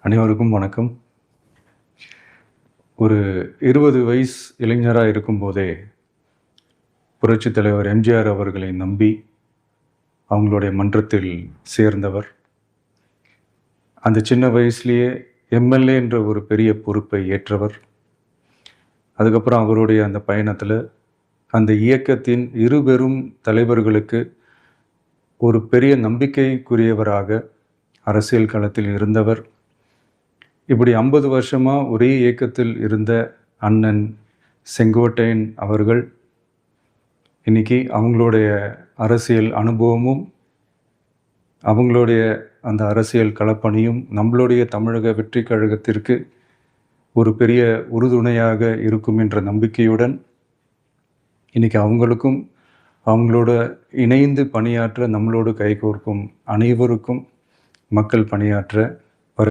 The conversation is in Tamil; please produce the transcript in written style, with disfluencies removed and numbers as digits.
அனைவருக்கும் வணக்கம். ஒரு 20 வயசு இளைஞராக இருக்கும்போதே புரட்சித் தலைவர் எம்ஜிஆர் அவர்களை நம்பி அவங்களுடைய மன்றத்தில் சேர்ந்தவர். அந்த சின்ன வயசுலேயே எம்எல்ஏ என்ற ஒரு பெரிய பொறுப்பை ஏற்றவர். அதுக்கப்புறம் அவருடைய அந்த பயணத்தில் அந்த இயக்கத்தின் இருபெரும் தலைவர்களுக்கு ஒரு பெரிய நம்பிக்கைக்குரியவராக அரசியல் களத்தில் இருந்தவர். இப்படி 50 வருஷமாக ஒரே இயக்கத்தில் இருந்த அண்ணன் செங்கோட்டையன் அவர்கள் இன்னைக்கு அவங்களுடைய அரசியல் அனுபவமும் அவங்களுடைய அந்த அரசியல் களப்பணியும் நம்மளுடைய தமிழக வெற்றி கழகத்திற்கு ஒரு பெரிய உறுதுணையாக இருக்கும் என்ற நம்பிக்கையுடன் இன்னைக்கு அவங்களுக்கும் அவங்களோட இணைந்து பணியாற்ற நம்மளோடு கைகோர்க்கும் அனைவருக்கும் மக்கள் பணியாற்ற